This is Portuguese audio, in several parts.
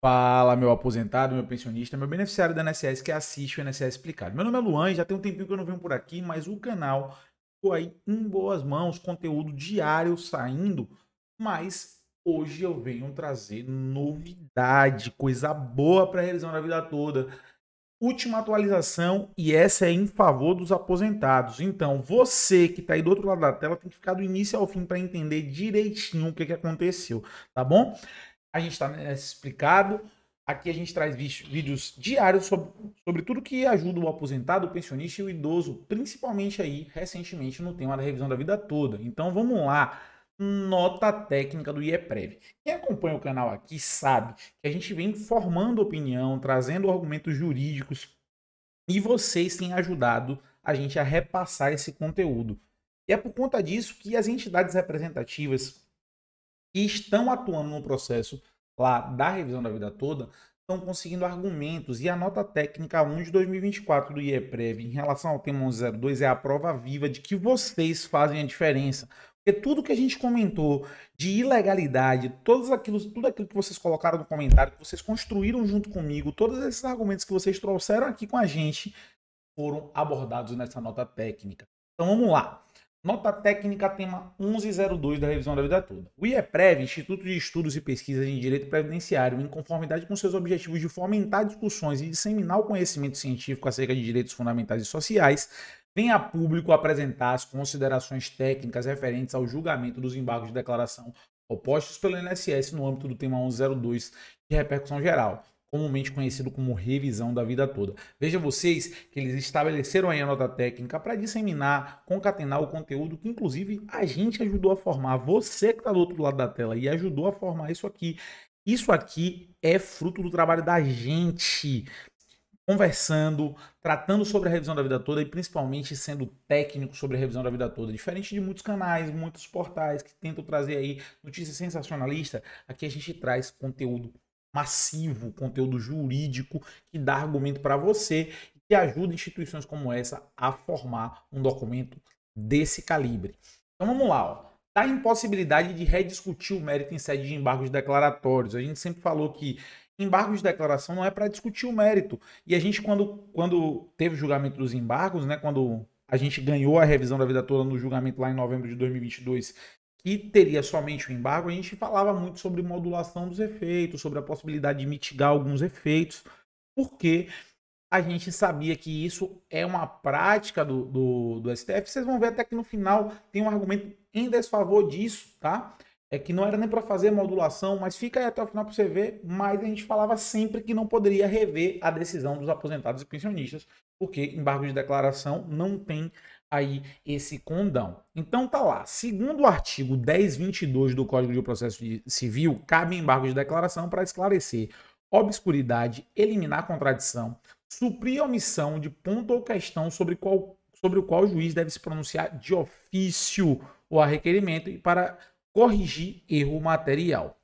Fala, meu aposentado, meu pensionista, meu beneficiário da INSS que assiste o INSS Explicado. Meu nome é Luan, já tem um tempinho que eu não venho por aqui, mas o canal ficou aí em boas mãos, conteúdo diário saindo, mas hoje eu venho trazer novidade, coisa boa para a revisão da vida toda. Última atualização e essa é em favor dos aposentados. Então, você que está aí do outro lado da tela tem que ficar do início ao fim para entender direitinho o que aconteceu, tá bom? A gente está explicado. Aqui a gente traz vídeos diários sobre tudo que ajuda o aposentado, o pensionista e o idoso, principalmente aí, recentemente, no tema da revisão da vida toda. Então vamos lá. Nota técnica do IEPREV. Quem acompanha o canal aqui sabe que a gente vem formando opinião, trazendo argumentos jurídicos e vocês têm ajudado a gente a repassar esse conteúdo. E é por conta disso que as entidades representativas que estão atuando no processo lá da revisão da vida toda estão conseguindo argumentos. E a nota técnica 1 de 2024 do IEPREV em relação ao tema 1102 é a prova viva de que vocês fazem a diferença. Porque tudo que a gente comentou de ilegalidade, tudo aquilo que vocês colocaram no comentário, que vocês construíram junto comigo, todos esses argumentos que vocês trouxeram aqui com a gente foram abordados nessa nota técnica. Então vamos lá. Nota técnica tema 1102 da revisão da vida toda. O IEPREV, Instituto de Estudos e Pesquisas em Direito Previdenciário, em conformidade com seus objetivos de fomentar discussões e disseminar o conhecimento científico acerca de direitos fundamentais e sociais, vem a público apresentar as considerações técnicas referentes ao julgamento dos embargos de declaração opostos pelo INSS no âmbito do tema 1102 de repercussão geral, comumente conhecido como revisão da vida toda. Veja vocês que eles estabeleceram aí a nota técnica para disseminar, concatenar o conteúdo que inclusive a gente ajudou a formar, você que está do outro lado da tela e ajudou a formar isso aqui. Isso aqui é fruto do trabalho da gente, conversando, tratando sobre a revisão da vida toda e principalmente sendo técnico sobre a revisão da vida toda. Diferente de muitos canais, muitos portais que tentam trazer aí notícias sensacionalistas, aqui a gente traz conteúdo massivo, conteúdo jurídico que dá argumento para você e que ajuda instituições como essa a formar um documento desse calibre. Então vamos lá, ó. Da impossibilidade de rediscutir o mérito em sede de embargos declaratórios. A gente sempre falou que embargos de declaração não é para discutir o mérito. E a gente, quando teve o julgamento dos embargos, né, quando a gente ganhou a revisão da vida toda no julgamento lá em novembro de 2022, que teria somente o embargo, a gente falava muito sobre modulação dos efeitos, sobre a possibilidade de mitigar alguns efeitos, porque a gente sabia que isso é uma prática do STF. Vocês vão ver até que no final tem um argumento em desfavor disso, tá? É que não era nem para fazer modulação, mas fica aí até o final para você ver. Mas a gente falava sempre que não poderia rever a decisão dos aposentados e pensionistas, porque embargo de declaração não tem aí esse condão. Então tá lá, segundo o artigo 1022 do Código de Processo Civil, cabe embargo de declaração para esclarecer obscuridade, eliminar contradição, suprir a omissão de ponto ou questão sobre o qual o juiz deve se pronunciar de ofício ou a requerimento e para corrigir erro material.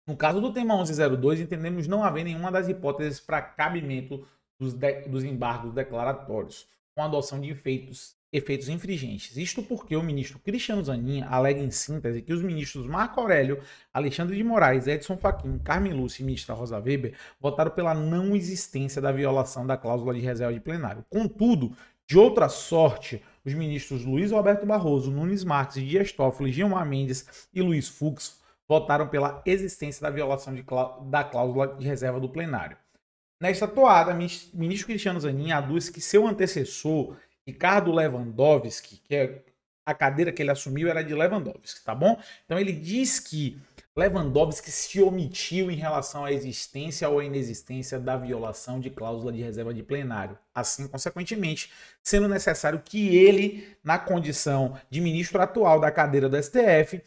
No caso do tema 1102, entendemos não haver nenhuma das hipóteses para cabimento dos embargos declaratórios, com adoção de efeitos infringentes. Isto porque o ministro Cristiano Zanin alega em síntese que os ministros Marco Aurélio, Alexandre de Moraes, Edson Fachin, Carmen Lúcia e ministra Rosa Weber votaram pela não existência da violação da cláusula de reserva de plenário. Contudo, de outra sorte, os ministros Luiz Roberto Barroso, Nunes Marques, Dias Toffoli, Gilmar Mendes e Luiz Fux votaram pela existência da violação da cláusula de reserva do plenário. Nesta toada, o ministro Cristiano Zanin aduz que seu antecessor, Ricardo Lewandowski, que é a cadeira que ele assumiu era de Lewandowski, tá bom? Então ele diz que Lewandowski se omitiu em relação à existência ou à inexistência da violação de cláusula de reserva de plenário. Assim, consequentemente, sendo necessário que ele, na condição de ministro atual da cadeira do STF,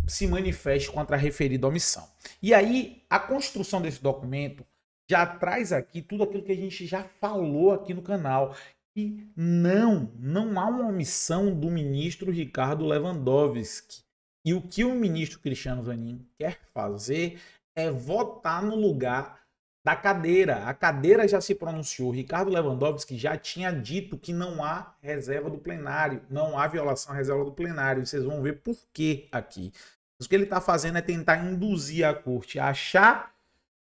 se manifeste contra a referida omissão. E aí, a construção desse documento já traz aqui tudo aquilo que a gente já falou aqui no canal. E não há uma omissão do ministro Ricardo Lewandowski. E o que o ministro Cristiano Zanin quer fazer é votar no lugar da cadeira. A cadeira já se pronunciou. Ricardo Lewandowski já tinha dito que não há reserva do plenário, não há violação à reserva do plenário. Vocês vão ver por quê aqui. O que ele está fazendo é tentar induzir a corte a achar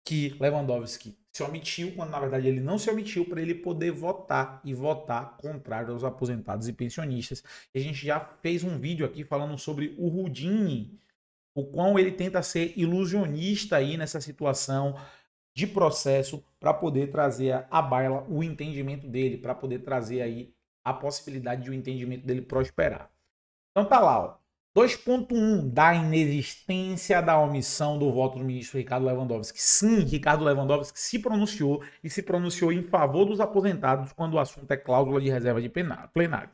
que Lewandowski se omitiu, quando na verdade ele não se omitiu, para ele poder votar e votar contrário aos aposentados e pensionistas. E a gente já fez um vídeo aqui falando sobre o Rudini, o quão ele tenta ser ilusionista aí nessa situação de processo para poder trazer à baila o entendimento dele, para poder trazer aí a possibilidade de o entendimento dele prosperar. Então tá lá, ó. 2.1 da inexistência da omissão do voto do ministro Ricardo Lewandowski. Sim, Ricardo Lewandowski se pronunciou e se pronunciou em favor dos aposentados quando o assunto é cláusula de reserva de plenário.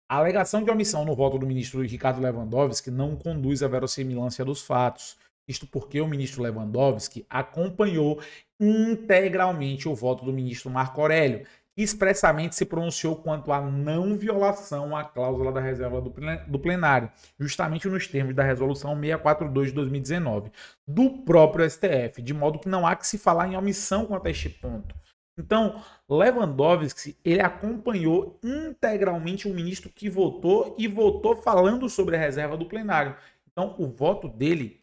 A alegação de omissão no voto do ministro Ricardo Lewandowski não conduz à verossimilância dos fatos. Isto porque o ministro Lewandowski acompanhou integralmente o voto do ministro Marco Aurélio, que expressamente se pronunciou quanto à não violação à cláusula da reserva do plenário, justamente nos termos da resolução 642 de 2019, do próprio STF, de modo que não há que se falar em omissão quanto a este ponto. Então, Lewandowski, ele acompanhou integralmente o ministro que votou e votou falando sobre a reserva do plenário. Então, o voto dele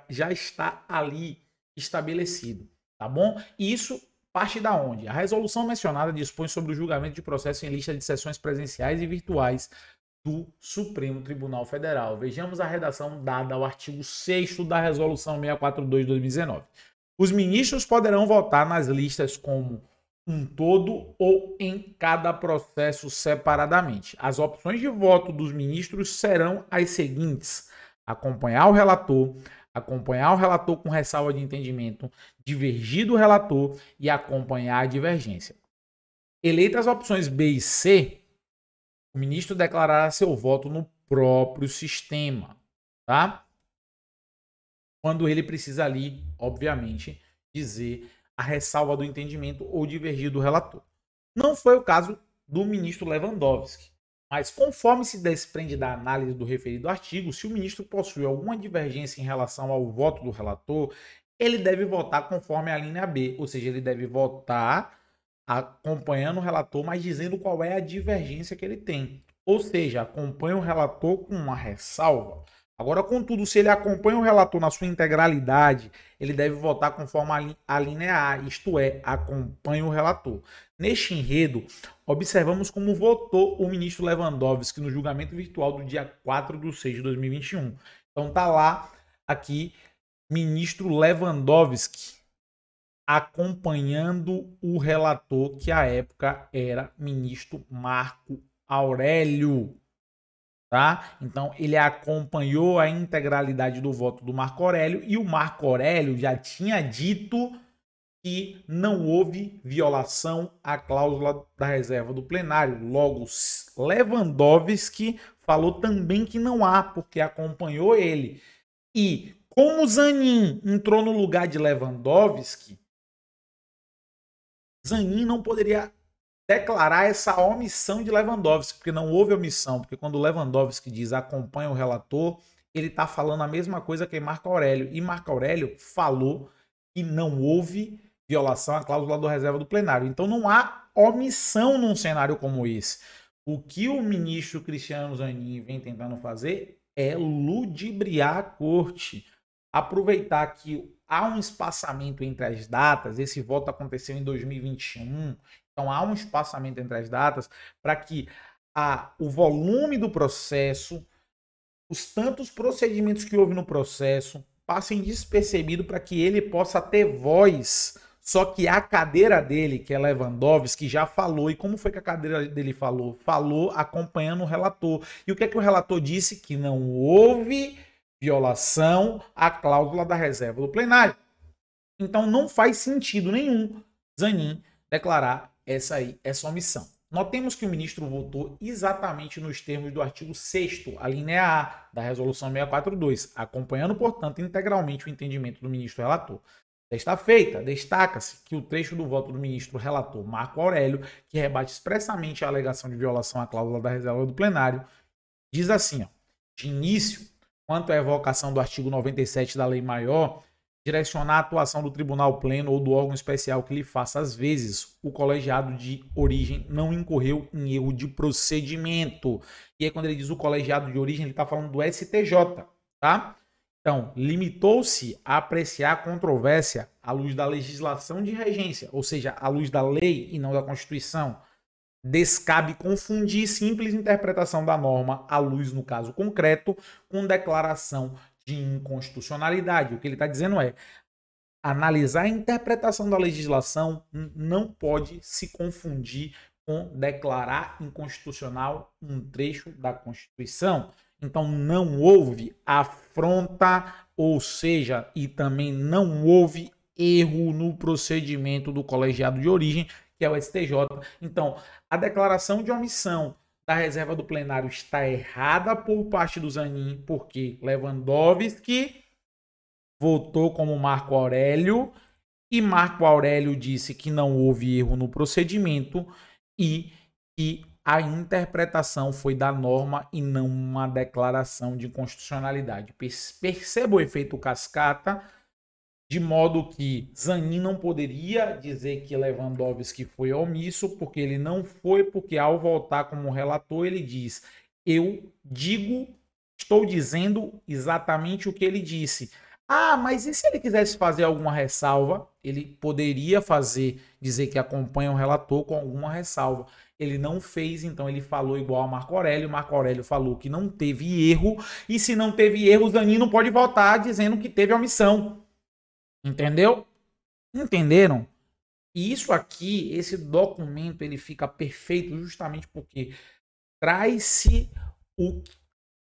já está ali estabelecido, tá bom? E isso parte da onde? A resolução mencionada dispõe sobre o julgamento de processo em lista de sessões presenciais e virtuais do Supremo Tribunal Federal. Vejamos a redação dada ao artigo 6º da resolução 642 de 2019. Os ministros poderão votar nas listas como um todo ou em cada processo separadamente. As opções de voto dos ministros serão as seguintes: acompanhar o relator com ressalva de entendimento, divergir do relator e acompanhar a divergência. Eleitas as opções B e C, o ministro declarará seu voto no próprio sistema, tá? Quando ele precisa ali, obviamente, dizer a ressalva do entendimento ou divergir do relator. Não foi o caso do ministro Lewandowski. Mas, conforme se desprende da análise do referido artigo, se o ministro possui alguma divergência em relação ao voto do relator, ele deve votar conforme a linha B, ou seja, ele deve votar acompanhando o relator, mas dizendo qual é a divergência que ele tem. Ou seja, acompanha o relator com uma ressalva. Agora, contudo, se ele acompanha o relator na sua integralidade, ele deve votar conforme a linha A, isto é, acompanha o relator. Neste enredo, observamos como votou o ministro Lewandowski no julgamento virtual do dia 4/6 de 2021. Então tá lá, aqui, ministro Lewandowski acompanhando o relator, que à época era ministro Marco Aurélio. Tá? Então, ele acompanhou a integralidade do voto do Marco Aurélio e o Marco Aurélio já tinha dito que não houve violação à cláusula da reserva do plenário. Logo, Lewandowski falou também que não há, porque acompanhou ele. E como Zanin entrou no lugar de Lewandowski, Zanin não poderia declarar essa omissão de Lewandowski, porque não houve omissão, porque quando Lewandowski diz acompanha o relator, ele está falando a mesma coisa que Marco Aurélio, e Marco Aurélio falou que não houve violação à cláusula da reserva do plenário. Então não há omissão num cenário como esse. O que o ministro Cristiano Zanin vem tentando fazer é ludibriar a corte, aproveitar que há um espaçamento entre as datas, esse voto aconteceu em 2021, então há um espaçamento entre as datas para que o volume do processo, os tantos procedimentos que houve no processo, passem despercebido para que ele possa ter voz. Só que a cadeira dele, que é Lewandowski, já falou. E como foi que a cadeira dele falou? Falou acompanhando o relator. E o que é que o relator disse? Que não houve violação à cláusula da reserva do plenário. Então não faz sentido nenhum Zanin declarar essa omissão. Notemos que o ministro votou exatamente nos termos do artigo 6º, a linha A da resolução 642, acompanhando, portanto, integralmente o entendimento do ministro relator. Desta feita, destaca-se que o trecho do voto do ministro relator Marco Aurélio, que rebate expressamente a alegação de violação à cláusula da reserva do plenário, diz assim, ó, de início, quanto à evocação do artigo 97 da Lei Maior, direcionar a atuação do tribunal pleno ou do órgão especial que lhe faça, às vezes, o colegiado de origem não incorreu em erro de procedimento. E aí, quando ele diz o colegiado de origem, ele está falando do STJ, tá? Então, limitou-se a apreciar a controvérsia à luz da legislação de regência, ou seja, à luz da lei e não da Constituição. Descabe confundir simples interpretação da norma à luz, no caso concreto, com declaração de inconstitucionalidade. O que ele está dizendo é: analisar a interpretação da legislação não pode se confundir com declarar inconstitucional um trecho da Constituição. Então não houve afronta, ou seja, e também não houve erro no procedimento do colegiado de origem, que é o STJ. Então, a declaração de omissão da reserva do plenário está errada por parte do Zanin, porque Lewandowski votou como Marco Aurélio e Marco Aurélio disse que não houve erro no procedimento e que a interpretação foi da norma e não uma declaração de inconstitucionalidade. Perceba o efeito cascata, de modo que Zanin não poderia dizer que Lewandowski foi omisso, porque ele não foi, porque ao voltar como relator ele diz: eu estou dizendo exatamente o que ele disse. Ah, mas e se ele quisesse fazer alguma ressalva? Ele poderia dizer que acompanha o relator com alguma ressalva. Ele não fez, então ele falou igual a Marco Aurélio. Marco Aurélio falou que não teve erro, e se não teve erro, o Zanin não pode votar dizendo que teve omissão. Entendeu? Entenderam? E isso aqui, esse documento, ele fica perfeito justamente porque traz-se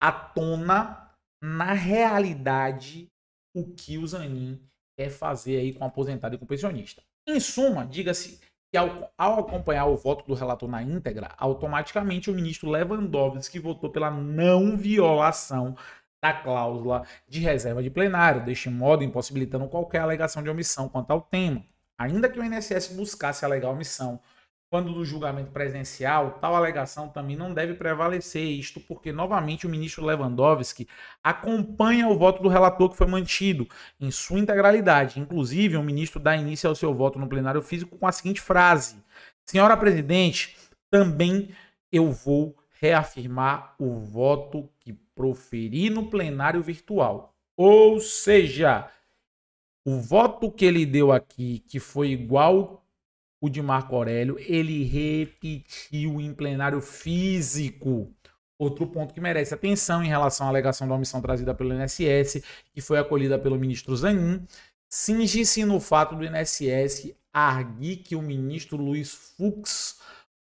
à tona, na realidade, o que o Zanin quer fazer aí com o aposentado e com o pensionista. Em suma, diga-se que ao acompanhar o voto do relator na íntegra, automaticamente o ministro Lewandowski votou pela não violação da cláusula de reserva de plenário, deste modo impossibilitando qualquer alegação de omissão quanto ao tema. Ainda que o INSS buscasse alegar omissão quando do julgamento presencial, tal alegação também não deve prevalecer, isto porque, novamente, o ministro Lewandowski acompanha o voto do relator que foi mantido em sua integralidade. Inclusive, o ministro dá início ao seu voto no plenário físico com a seguinte frase: senhora presidente, também eu vou reafirmar o voto que proferi no plenário virtual. Ou seja, o voto que ele deu aqui, que foi igual o de Marco Aurélio, ele repetiu em plenário físico. Outro ponto que merece atenção em relação à alegação da omissão trazida pelo INSS, que foi acolhida pelo ministro Zanin, cinge-se no fato do INSS arguir que o ministro Luiz Fux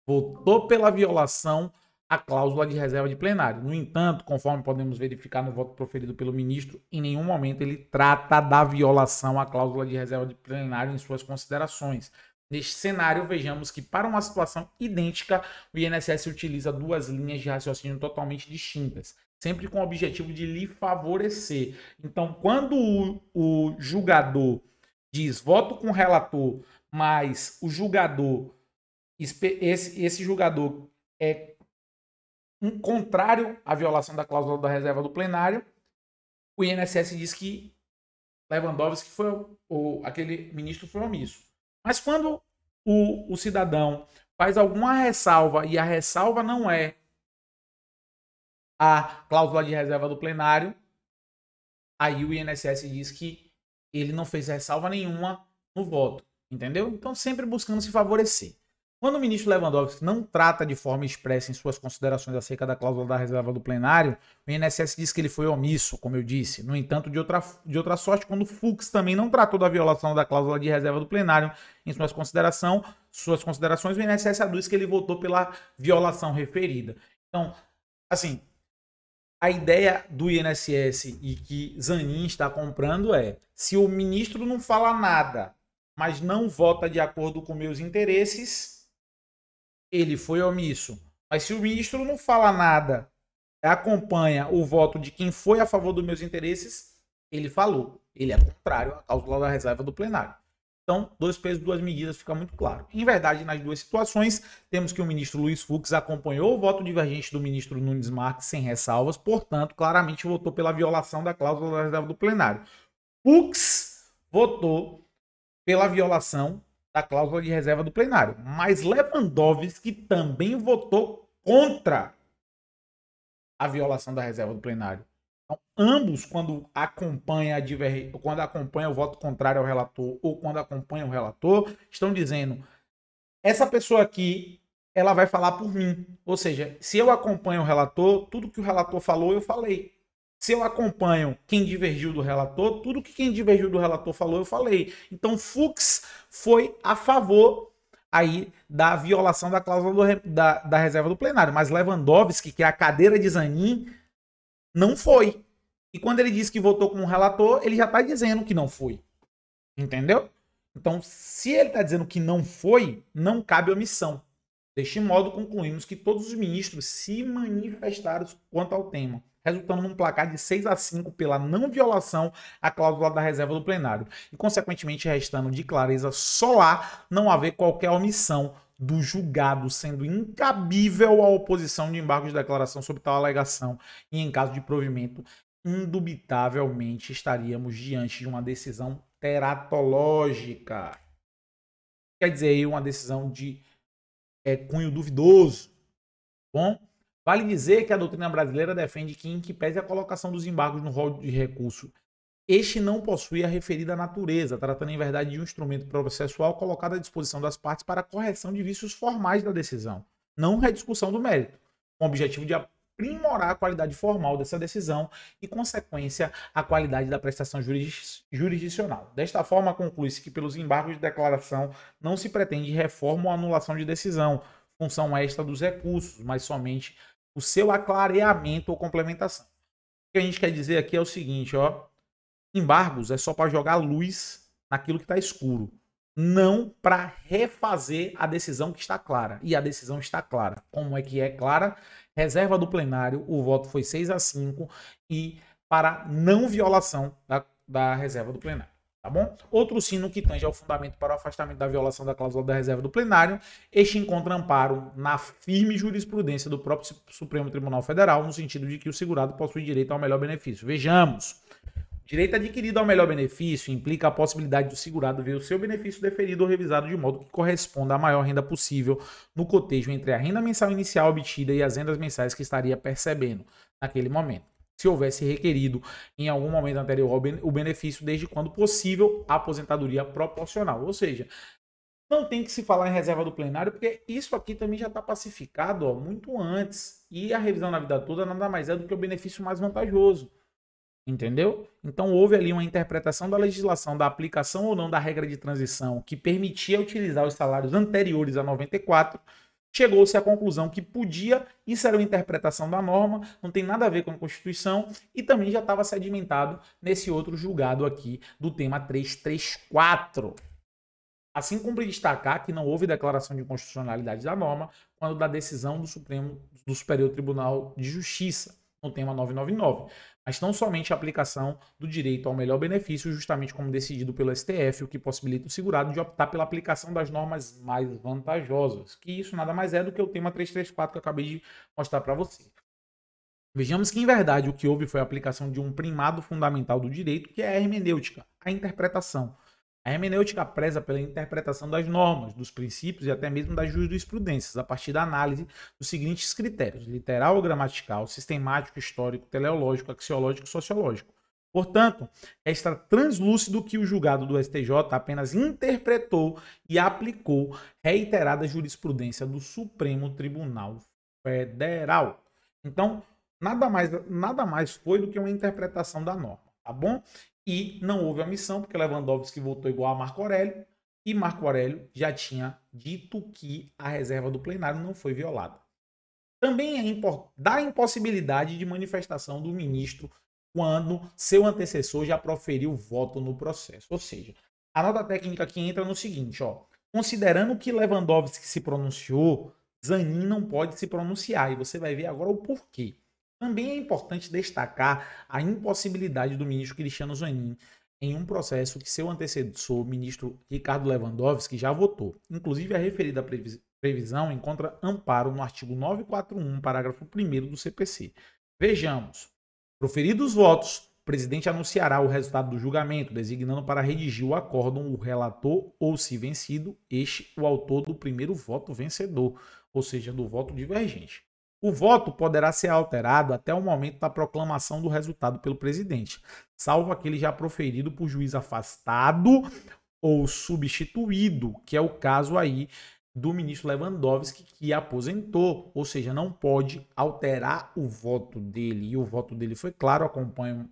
votou pela violação à cláusula de reserva de plenário. No entanto, conforme podemos verificar no voto proferido pelo ministro, em nenhum momento ele trata da violação à cláusula de reserva de plenário em suas considerações. Neste cenário, vejamos que para uma situação idêntica, o INSS utiliza duas linhas de raciocínio totalmente distintas, sempre com o objetivo de lhe favorecer. Então, quando o julgador diz voto com o relator, mas o julgador, esse julgador é contrário à violação da cláusula da reserva do plenário, o INSS diz que Lewandowski aquele ministro foi omisso. Mas quando o cidadão faz alguma ressalva e a ressalva não é a cláusula de reserva do plenário, aí o INSS diz que ele não fez ressalva nenhuma no voto, entendeu? Então sempre buscando se favorecer. Quando o ministro Lewandowski não trata de forma expressa em suas considerações acerca da cláusula da reserva do plenário, o INSS diz que ele foi omisso, como eu disse. No entanto, de outra sorte, quando o Fux também não tratou da violação da cláusula de reserva do plenário em suas considerações, o INSS aduz que ele votou pela violação referida. Então, assim, a ideia do INSS e que Zanin está comprando é: se o ministro não fala nada, mas não vota de acordo com meus interesses, ele foi omisso. Mas se o ministro não fala nada, acompanha o voto de quem foi a favor dos meus interesses, ele falou. Ele é contrário à cláusula da reserva do plenário. Então, dois pesos, duas medidas, fica muito claro. Em verdade, nas duas situações, temos que o ministro Luiz Fux acompanhou o voto divergente do ministro Nunes Marques sem ressalvas, portanto, claramente votou pela violação da cláusula da reserva do plenário. Fux votou pela violação da cláusula de reserva do plenário. Mas Lewandowski também votou contra a violação da reserva do plenário. Então, ambos, quando acompanha o voto contrário ao relator ou quando acompanha o relator, estão dizendo: essa pessoa aqui, ela vai falar por mim. Ou seja, se eu acompanho o relator, tudo que o relator falou, eu falei. Se eu acompanho quem divergiu do relator, tudo que quem divergiu do relator falou, eu falei. Então, Fux foi a favor aí da violação da cláusula da reserva do plenário. Mas Lewandowski, que é a cadeira de Zanin, não foi. E quando ele disse que votou como relator, ele já está dizendo que não foi. Entendeu? Então, se ele está dizendo que não foi, não cabe omissão. Deste modo, concluímos que todos os ministros se manifestaram quanto ao tema, resultando num placar de 6-5 pela não violação à cláusula da reserva do plenário, e, consequentemente, restando de clareza solar não haver qualquer omissão do julgado, sendo incabível a oposição de embargo de declaração sobre tal alegação, e, em caso de provimento, indubitavelmente estaríamos diante de uma decisão teratológica. Quer dizer, aí uma decisão de cunho duvidoso. Bom, vale dizer que a doutrina brasileira defende que, em que pese a colocação dos embargos no rol de recurso, este não possui a referida natureza, tratando em verdade de um instrumento processual colocado à disposição das partes para a correção de vícios formais da decisão, não rediscussão do mérito, com o objetivo de aprimorar a qualidade formal dessa decisão e, consequência, a qualidade da prestação jurisdicional. Desta forma, conclui-se que, pelos embargos de declaração, não se pretende reforma ou anulação de decisão, função extra dos recursos, mas somente o seu aclareamento ou complementação. O que a gente quer dizer aqui é o seguinte, ó: embargos é só para jogar luz naquilo que está escuro, não para refazer a decisão que está clara. E a decisão está clara. Como é que é clara? Reserva do plenário, o voto foi 6-5 e para não violação da reserva do plenário. Tá bom? Outro sino que tange ao fundamento para o afastamento da violação da cláusula da reserva do plenário, este encontra amparo na firme jurisprudência do próprio Supremo Tribunal Federal, no sentido de que o segurado possui direito ao melhor benefício. Vejamos. Direito adquirido ao melhor benefício implica a possibilidade do segurado ver o seu benefício deferido ou revisado de modo que corresponda à maior renda possível no cotejo entre a renda mensal inicial obtida e as rendas mensais que estaria percebendo naquele momento, se houvesse requerido em algum momento anterior o benefício, desde quando possível, a aposentadoria proporcional. Ou seja, não tem que se falar em reserva do plenário, porque isso aqui também já está pacificado muito antes. E a revisão na vida toda nada mais é do que o benefício mais vantajoso. Entendeu? Então houve ali uma interpretação da legislação, da aplicação ou não da regra de transição que permitia utilizar os salários anteriores a 94, chegou-se à conclusão que podia, isso era uma interpretação da norma, não tem nada a ver com a Constituição e também já estava sedimentado nesse outro julgado aqui do tema 334. Assim, cumpre destacar que não houve declaração de inconstitucionalidade da norma quando da decisão do Superior Tribunal de Justiça, no tema 999, mas não somente a aplicação do direito ao melhor benefício, justamente como decidido pelo STF, o que possibilita o segurado de optar pela aplicação das normas mais vantajosas, que isso nada mais é do que o tema 334 que eu acabei de mostrar para você. Vejamos que, em verdade, o que houve foi a aplicação de um primado fundamental do direito, que é a hermenêutica, a interpretação. A hermenêutica preza pela interpretação das normas, dos princípios e até mesmo das jurisprudências, a partir da análise dos seguintes critérios: literal ou gramatical, sistemático, histórico, teleológico, axiológico e sociológico. Portanto, é translúcido que o julgado do STJ apenas interpretou e aplicou reiterada jurisprudência do Supremo Tribunal Federal. Então, nada mais foi do que uma interpretação da norma, tá bom? E não houve omissão, porque Lewandowski votou igual a Marco Aurélio, e Marco Aurélio já tinha dito que a reserva do plenário não foi violada. Também dá impossibilidade de manifestação do ministro quando seu antecessor já proferiu voto no processo. Ou seja, a nota técnica aqui entra no seguinte, ó: considerando que Lewandowski se pronunciou, Zanin não pode se pronunciar, e você vai ver agora o porquê. Também é importante destacar a impossibilidade do ministro Cristiano Zanin em um processo que seu antecessor, ministro Ricardo Lewandowski, já votou. Inclusive, a referida previsão encontra amparo no artigo 941, parágrafo 1º do CPC. Vejamos. Proferidos os votos, o presidente anunciará o resultado do julgamento, designando para redigir o acórdão o relator ou, se vencido, este o autor do primeiro voto vencedor, ou seja, do voto divergente. O voto poderá ser alterado até o momento da proclamação do resultado pelo presidente, salvo aquele já proferido por juiz afastado ou substituído, que é o caso aí do ministro Lewandowski, que aposentou, ou seja, não pode alterar o voto dele, e o voto dele foi claro,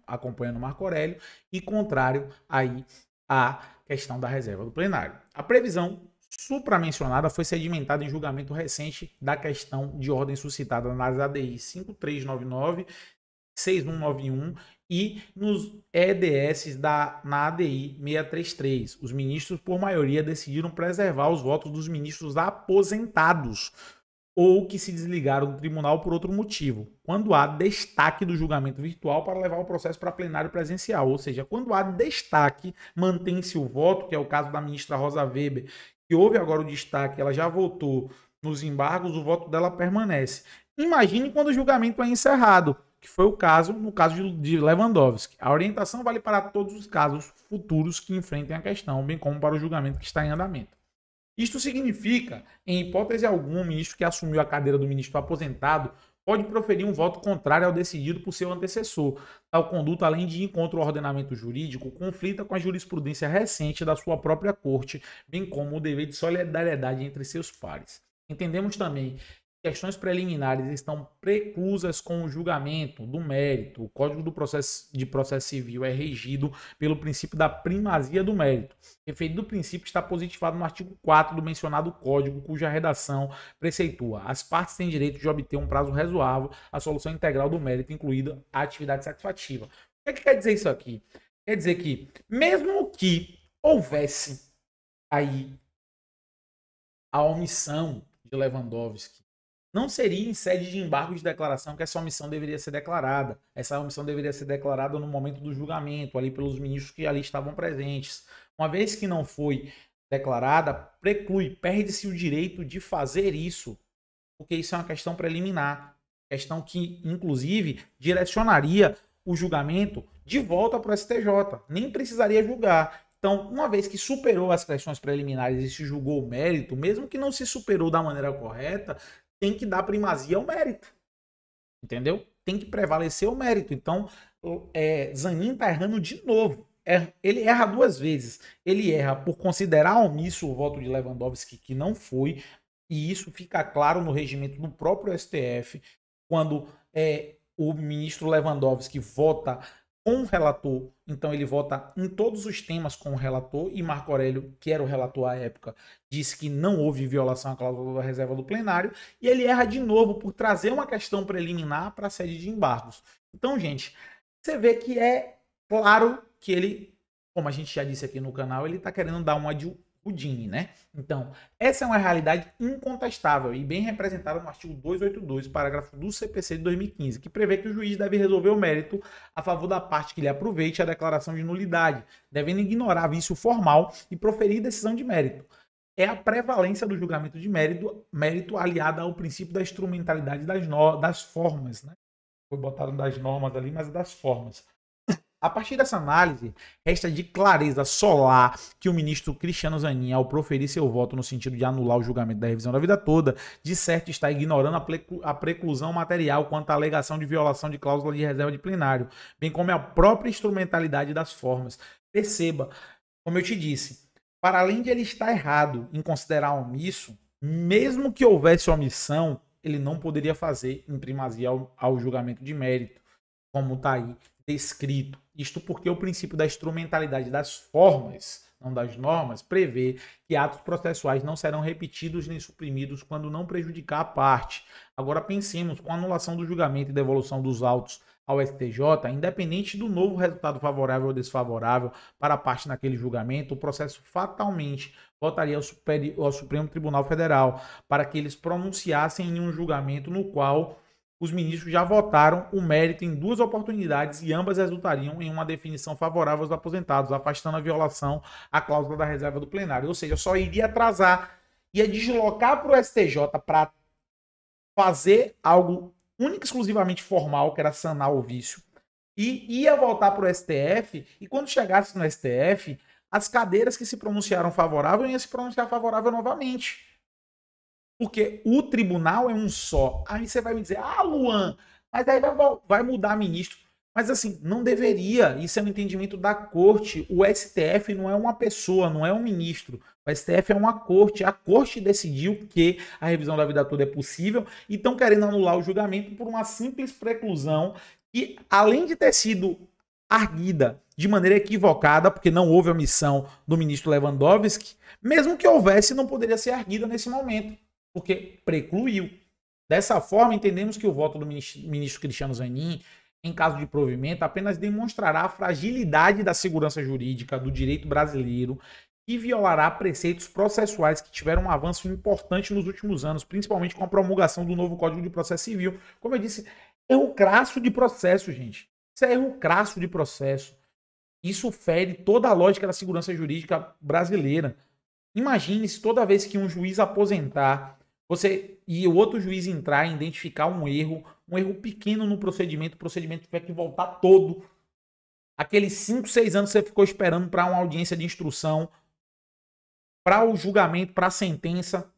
acompanhando Marco Aurélio, e contrário aí à questão da reserva do plenário. A previsão supramencionada foi sedimentada em julgamento recente da questão de ordem suscitada nas ADI 5399, 6191 e nos EDS na ADI 633. Os ministros, por maioria, decidiram preservar os votos dos ministros aposentados ou que se desligaram do tribunal por outro motivo, quando há destaque do julgamento virtual para levar o processo para plenário presencial. Ou seja, quando há destaque, mantém-se o voto, que é o caso da ministra Rosa Weber, que houve agora o destaque, ela já votou nos embargos, o voto dela permanece. Imagine quando o julgamento é encerrado, que foi o caso no caso de Lewandowski. A orientação vale para todos os casos futuros que enfrentem a questão, bem como para o julgamento que está em andamento. Isto significa, em hipótese alguma, o ministro que assumiu a cadeira do ministro aposentado pode proferir um voto contrário ao decidido por seu antecessor. Tal conduta, além de ir contra o ordenamento jurídico, conflita com a jurisprudência recente da sua própria corte, bem como o dever de solidariedade entre seus pares. Entendemos também que questões preliminares estão preclusas com o julgamento do mérito. O Código de Processo Civil é regido pelo princípio da primazia do mérito. Referido princípio está positivado no artigo 4 do mencionado Código, cuja redação preceitua: as partes têm direito de obter um prazo razoável à solução integral do mérito, incluída a atividade satisfativa. O que quer dizer isso aqui? Quer dizer que, mesmo que houvesse aí a omissão de Lewandowski, não seria em sede de embargo de declaração que essa omissão deveria ser declarada. Essa omissão deveria ser declarada no momento do julgamento, ali pelos ministros que ali estavam presentes. Uma vez que não foi declarada, perde-se o direito de fazer isso, porque isso é uma questão preliminar, questão que, inclusive, direcionaria o julgamento de volta para o STJ. Nem precisaria julgar. Então, uma vez que superou as questões preliminares e se julgou o mérito, mesmo que não se superou da maneira correta, tem que dar primazia ao mérito. Entendeu? Tem que prevalecer o mérito. Então, Zanin está errando de novo. Ele erra duas vezes. Ele erra por considerar omisso o voto de Lewandowski, que não foi, e isso fica claro no regimento do próprio STF, quando o ministro Lewandowski vota com o relator, então ele vota em todos os temas com o relator, e Marco Aurélio, que era o relator à época, disse que não houve violação à cláusula da reserva do plenário, e ele erra de novo por trazer uma questão preliminar para a sede de embargos. Então, gente, você vê que é claro que ele, como a gente já disse aqui no canal, ele está querendo dar uma de Houdini, né? Então, essa é uma realidade incontestável e bem representada no artigo 282, parágrafo do CPC de 2015, que prevê que o juiz deve resolver o mérito a favor da parte que lhe aproveite a declaração de nulidade, devendo ignorar vício formal e proferir decisão de mérito. É a prevalência do julgamento de mérito aliada ao princípio da instrumentalidade das formas, né? Foi botado das normas ali, mas das formas. A partir dessa análise, resta de clareza solar que o ministro Cristiano Zanin, ao proferir seu voto no sentido de anular o julgamento da revisão da vida toda, de certo está ignorando a preclusão material quanto à alegação de violação de cláusula de reserva de plenário, bem como a própria instrumentalidade das formas. Perceba, como eu te disse, para além de ele estar errado em considerar omisso, mesmo que houvesse omissão, ele não poderia fazer em primazia ao julgamento de mérito, como está aí descrito. Isto porque o princípio da instrumentalidade das formas, não das normas, prevê que atos processuais não serão repetidos nem suprimidos quando não prejudicar a parte. Agora pensemos, com a anulação do julgamento e devolução dos autos ao STJ, independente do novo resultado favorável ou desfavorável para a parte naquele julgamento, o processo fatalmente voltaria ao Supremo Tribunal Federal para que eles pronunciassem em um julgamento no qual os ministros já votaram o mérito em duas oportunidades e ambas resultariam em uma definição favorável aos aposentados, afastando a violação à cláusula da reserva do plenário. Ou seja, só iria atrasar, ia deslocar para o STJ para fazer algo única e exclusivamente formal, que era sanar o vício, e ia voltar para o STF, e quando chegasse no STF, as cadeiras que se pronunciaram favorável iam se pronunciar favorável novamente. Porque o tribunal é um só. Aí você vai me dizer, ah, Luan, mas aí vai mudar ministro. Mas assim, não deveria. Isso é um entendimento da corte. O STF não é uma pessoa, não é um ministro. O STF é uma corte. A corte decidiu que a revisão da vida toda é possível e estão querendo anular o julgamento por uma simples preclusão que, além de ter sido arguida de maneira equivocada, porque não houve omissão do ministro Lewandowski, mesmo que houvesse, não poderia ser arguida nesse momento, porque precluiu. Dessa forma, entendemos que o voto do ministro Cristiano Zanin, em caso de provimento, apenas demonstrará a fragilidade da segurança jurídica do direito brasileiro e violará preceitos processuais que tiveram um avanço importante nos últimos anos, principalmente com a promulgação do novo Código de Processo Civil. Como eu disse, erro crasso de processo, gente. Isso é erro crasso de processo. Isso fere toda a lógica da segurança jurídica brasileira. Imagine se toda vez que um juiz aposentar, você e o outro juiz entrar e identificar um erro pequeno no procedimento, o procedimento tiver que voltar todo. Aqueles 5, 6 anos que você ficou esperando para uma audiência de instrução, para o julgamento, para a sentença.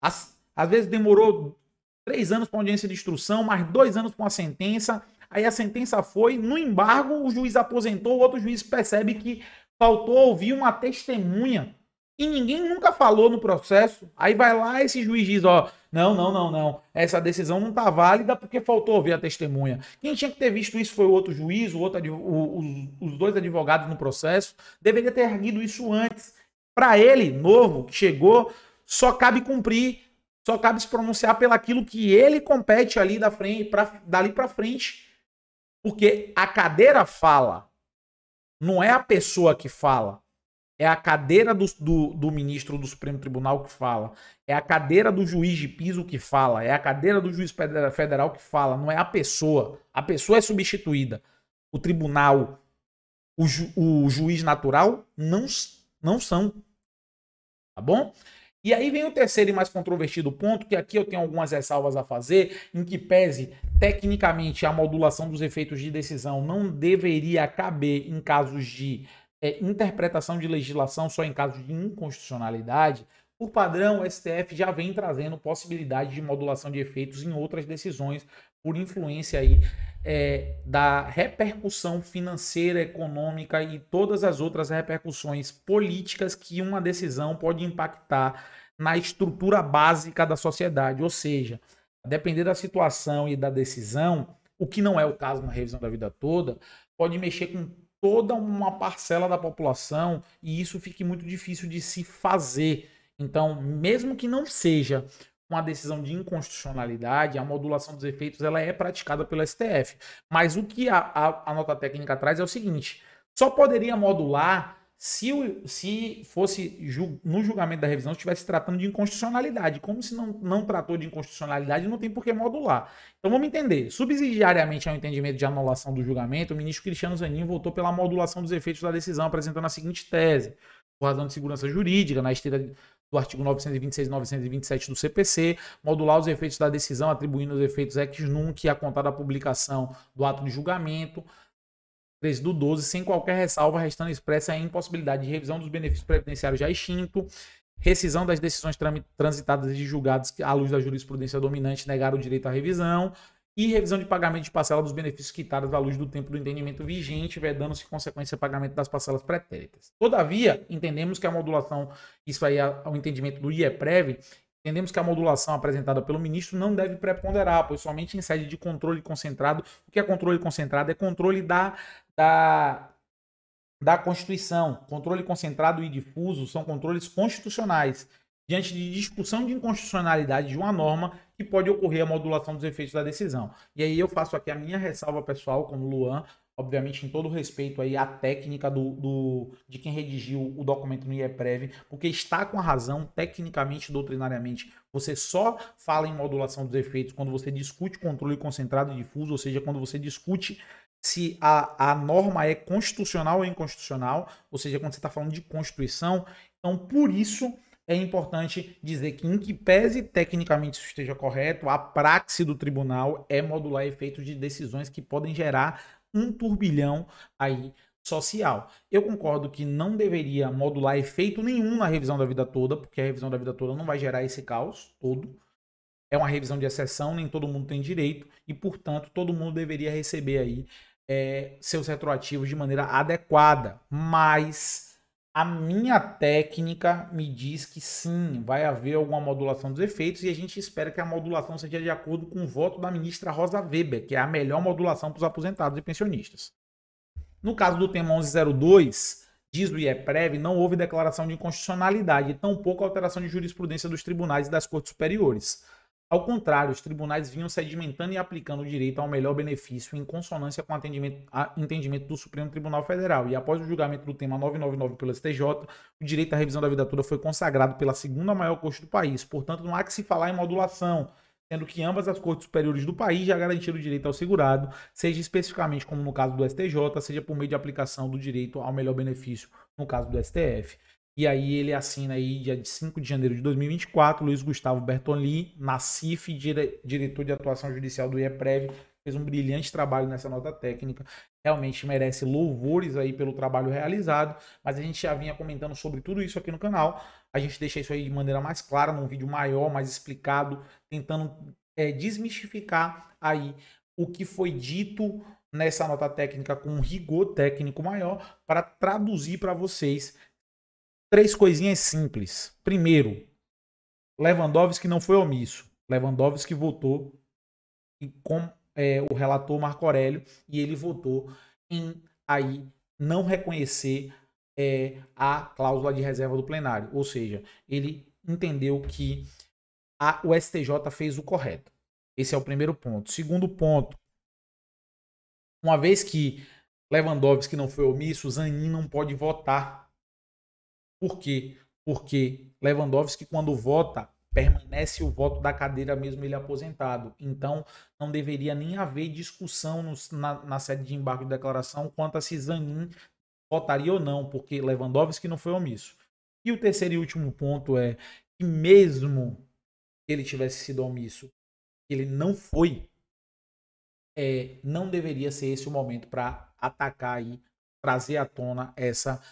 Às vezes demorou 3 anos para uma audiência de instrução, mais 2 anos para uma sentença. Aí a sentença foi, no embargo, o juiz aposentou, o outro juiz percebe que faltou ouvir uma testemunha. E ninguém nunca falou no processo. Aí vai lá esse juiz diz, ó, não. Essa decisão não tá válida porque faltou ouvir a testemunha. Quem tinha que ter visto isso foi o outro juiz, os dois advogados no processo. Deveria ter erguido isso antes. Para ele, novo, que chegou, só cabe cumprir, só cabe se pronunciar pelaquilo que ele compete ali da frente, dali para frente. Porque a cadeira fala, não é a pessoa que fala. É a cadeira do ministro do Supremo Tribunal que fala. É a cadeira do juiz de piso que fala. É a cadeira do juiz federal que fala. Não é a pessoa. A pessoa é substituída. O tribunal, o juiz natural, não são. Tá bom? E aí vem o terceiro e mais controvertido ponto, que aqui eu tenho algumas ressalvas a fazer, em que pese, tecnicamente, a modulação dos efeitos de decisão não deveria caber em casos de interpretação de legislação só em casos de inconstitucionalidade. Por padrão, o STF já vem trazendo possibilidade de modulação de efeitos em outras decisões por influência aí da repercussão financeira, econômica e todas as outras repercussões políticas que uma decisão pode impactar na estrutura básica da sociedade. Ou seja, a depender da situação e da decisão, o que não é o caso na revisão da vida toda, pode mexer com toda uma parcela da população e isso fique muito difícil de se fazer. Então, mesmo que não seja uma decisão de inconstitucionalidade, a modulação dos efeitos ela é praticada pelo STF. Mas o que a nota técnica traz é o seguinte, só poderia modular se fosse no julgamento da revisão estivesse tratando de inconstitucionalidade. Como se não tratou de inconstitucionalidade, não tem por que modular. Então vamos entender. Subsidiariamente ao entendimento de anulação do julgamento, o ministro Cristiano Zanin votou pela modulação dos efeitos da decisão, apresentando a seguinte tese. Por razão de segurança jurídica, na esteira do artigo 926 e 927 do CPC, modular os efeitos da decisão, atribuindo os efeitos ex nunc a contar da publicação do ato de julgamento, 13/12, sem qualquer ressalva, restando expressa a impossibilidade de revisão dos benefícios previdenciários já extinto, rescisão das decisões transitadas e julgadas que, à luz da jurisprudência dominante, negaram o direito à revisão, e revisão de pagamento de parcela dos benefícios quitados à luz do tempo do entendimento vigente, vedando-se consequência pagamento das parcelas pretéritas. Todavia, entendemos que a modulação, isso aí é o entendimento do IEPREV, entendemos que a modulação apresentada pelo ministro não deve preponderar, pois somente em sede de controle concentrado, o que é controle concentrado? É controle da Constituição. Controle concentrado e difuso são controles constitucionais. Diante de discussão de inconstitucionalidade de uma norma, que pode ocorrer a modulação dos efeitos da decisão. E aí eu faço aqui a minha ressalva pessoal, como Luan, obviamente em todo respeito aí à técnica de quem redigiu o documento no IEPREV, porque está com a razão, tecnicamente, doutrinariamente. Você só fala em modulação dos efeitos quando você discute controle concentrado e difuso, ou seja, quando você discute se a norma é constitucional ou inconstitucional, ou seja, quando você está falando de Constituição. Então, por isso, é importante dizer que, em que pese tecnicamente isso esteja correto, a praxe do tribunal é modular efeitos de decisões que podem gerar um turbilhão aí social. Eu concordo que não deveria modular efeito nenhum na revisão da vida toda, porque a revisão da vida toda não vai gerar esse caos todo. É uma revisão de exceção, nem todo mundo tem direito e, portanto, todo mundo deveria receber aí seus retroativos de maneira adequada. Mas a minha técnica me diz que sim, vai haver alguma modulação dos efeitos e a gente espera que a modulação seja de acordo com o voto da ministra Rosa Weber, que é a melhor modulação para os aposentados e pensionistas. No caso do tema 1102, diz o IEPREV, não houve declaração de inconstitucionalidade e tampouco alteração de jurisprudência dos tribunais e das cortes superiores. Ao contrário, os tribunais vinham sedimentando e aplicando o direito ao melhor benefício em consonância com o entendimento do Supremo Tribunal Federal. E após o julgamento do tema 999 pelo STJ, o direito à revisão da vida toda foi consagrado pela segunda maior corte do país. Portanto, não há que se falar em modulação, sendo que ambas as cortes superiores do país já garantiram o direito ao segurado, seja especificamente como no caso do STJ, seja por meio de aplicação do direito ao melhor benefício no caso do STF. E aí ele assina aí, dia 5 de janeiro de 2024, Luiz Gustavo Bertolini, Nassif, diretor de atuação judicial do IEPREV, fez um brilhante trabalho nessa nota técnica, realmente merece louvores aí pelo trabalho realizado, mas a gente já vinha comentando sobre tudo isso aqui no canal, a gente deixa isso aí de maneira mais clara, num vídeo maior, mais explicado, tentando desmistificar aí o que foi dito nessa nota técnica com um rigor técnico maior, para traduzir para vocês 3 coisinhas simples. Primeiro, Lewandowski não foi omisso. Lewandowski votou com o relator Marco Aurélio e ele votou em aí não reconhecer a cláusula de reserva do plenário. Ou seja, ele entendeu que o STJ fez o correto. Esse é o primeiro ponto. Segundo ponto, uma vez que Lewandowski não foi omisso, Zanin não pode votar. Por quê? Porque Lewandowski, quando vota, permanece o voto da cadeira mesmo ele aposentado. Então, não deveria nem haver discussão na sede de embargo de declaração quanto a se Zanin votaria ou não, porque Lewandowski não foi omisso. E o terceiro e último ponto é que mesmo ele tivesse sido omisso, ele não foi, não deveria ser esse o momento para atacar e trazer à tona essa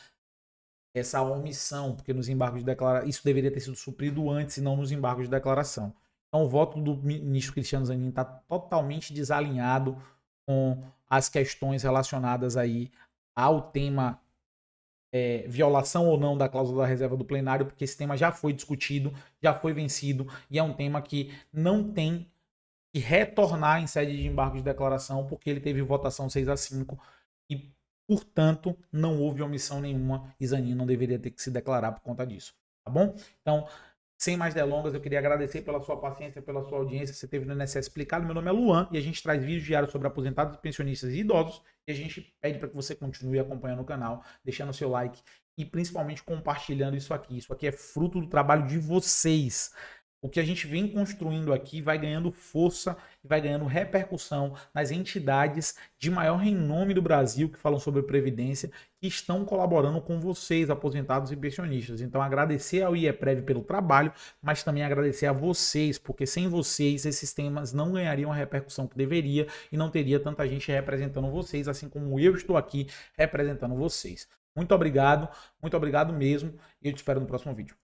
omissão, porque nos embargos de declaração, isso deveria ter sido suprido antes e não nos embargos de declaração. Então o voto do ministro Cristiano Zanin está totalmente desalinhado com as questões relacionadas aí ao tema violação ou não da cláusula da reserva do plenário, porque esse tema já foi discutido, já foi vencido e é um tema que não tem que retornar em sede de embargo de declaração, porque ele teve votação 6-5 e portanto, não houve omissão nenhuma e Zanin não deveria ter que se declarar por conta disso, tá bom? Então, sem mais delongas, eu queria agradecer pela sua paciência, pela sua audiência, você teve no INSS Explicado. Meu nome é Luan e a gente traz vídeos diários sobre aposentados, pensionistas e idosos e a gente pede para que você continue acompanhando o canal, deixando o seu like e principalmente compartilhando isso aqui. Isso aqui é fruto do trabalho de vocês. O que a gente vem construindo aqui vai ganhando força e vai ganhando repercussão nas entidades de maior renome do Brasil que falam sobre previdência, que estão colaborando com vocês, aposentados e pensionistas. Então, agradecer ao IEPREV pelo trabalho, mas também agradecer a vocês, porque sem vocês esses temas não ganhariam a repercussão que deveria e não teria tanta gente representando vocês, assim como eu estou aqui representando vocês. Muito obrigado mesmo e eu te espero no próximo vídeo.